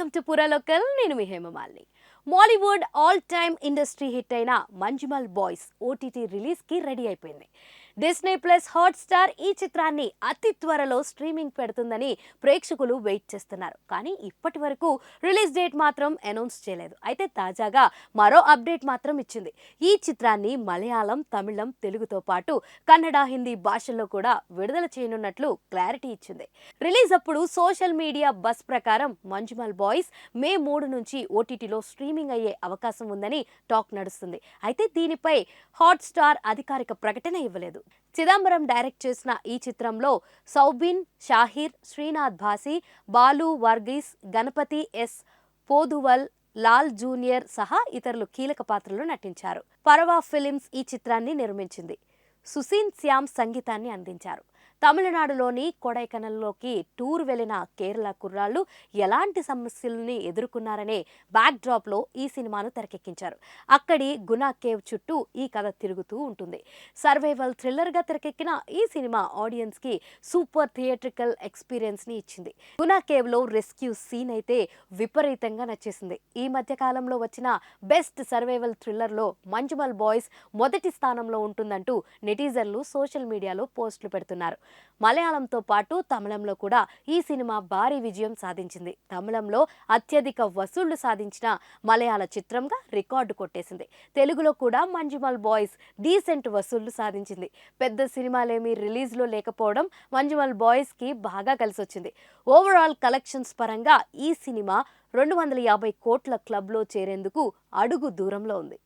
Welcome to పురా local. నేను మీ Hemamalini. Mollywood all time industry hit అయిన మంజుమల్ బాయ్స్ ఓటీటీ రిలీజ్ కి రెడీ అయిపోయింది. డిస్నీ ప్లస్ హాట్ స్టార్ ఈ చిత్రాన్ని అతి త్వరలో స్ట్రీమింగ్ పెడుతుందని ప్రేక్షకులు వెయిట్ చేస్తున్నారు. కానీ ఇప్పటి వరకు రిలీజ్ డేట్ మాత్రం అనౌన్స్ చేయలేదు. అయితే తాజాగా మరో అప్డేట్ మాత్రం ఇచ్చింది. ఈ చిత్రాన్ని మలయాళం, తమిళం, తెలుగుతో పాటు కన్నడ, హిందీ భాషల్లో కూడా విడుదల చేయనున్నట్లు క్లారిటీ ఇచ్చింది. రిలీజ్ అప్పుడు సోషల్ మీడియా బస్ ప్రకారం మంజుమల్ బాయ్స్ మే 3 నుంచి ఓటీటీలో స్ట్రీమింగ్ అయ్యే అవకాశం ఉందని టాక్ నడుస్తుంది. అయితే దీనిపై హాట్ స్టార్ అధికారిక ప్రకటన ఇవ్వలేదు. చిదంబరం డైరెక్ట్ చేసిన ఈ చిత్రంలో సౌబిన్ షాహిర్, శ్రీనాథ్ భాసి, బాలు వర్గీస్, గణపతి ఎస్ పోదువల్, లాల్ జూనియర్ సహా ఇతరులు కీలక పాత్రలు నటించారు. పరవా ఫిలిమ్స్ ఈ చిత్రాన్ని నిర్మించింది. సుసీన్ శ్యామ్ సంగీతాన్ని అందించారు. తమిళనాడులోని కొడైకెనాల్లోకి టూర్ వెళ్లిన కేరళ కుర్రాళ్లు ఎలాంటి సమస్యల్ని ఎదుర్కొన్నారనే బ్యాక్ డ్రాప్ లో ఈ సినిమాను తెరకెక్కించారు. అక్కడి గునా కేవ్ చుట్టూ ఈ కథ తిరుగుతూ ఉంటుంది. సర్వైవల్ థ్రిల్లర్ గా తెరకెక్కిన ఈ సినిమా ఆడియన్స్ కి సూపర్ థియేట్రికల్ ఎక్స్పీరియన్స్ ని ఇచ్చింది. గునా కేవ్ లో రెస్క్యూ సీన్ అయితే విపరీతంగా నచ్చేసింది. ఈ మధ్య కాలంలో వచ్చిన బెస్ట్ సర్వైవల్ థ్రిల్లర్ లో మంజుమల్ బాయ్స్ మొదటి స్థానంలో ఉంటుందంటూ నెటిజన్లు సోషల్ మీడియాలో పోస్టులు పెడుతున్నారు. మలయాళంతో పాటు తమిళంలో కూడా ఈ సినిమా భారీ విజయం సాధించింది. తమిళంలో అత్యధిక వసూళ్లు సాధించిన మలయాళ చిత్రంగా రికార్డు కొట్టేసింది. తెలుగులో కూడా మంజుమల్ బాయ్స్ డీసెంట్ వసూళ్లు సాధించింది. పెద్ద సినిమాలేమీ రిలీజ్లో లేకపోవడం మంజుమల్ బాయ్స్ కి బాగా కలిసొచ్చింది. ఓవరాల్ కలెక్షన్స్ పరంగా ఈ సినిమా 250 కోట్ల క్లబ్లో చేరేందుకు అడుగు దూరంలో ఉంది.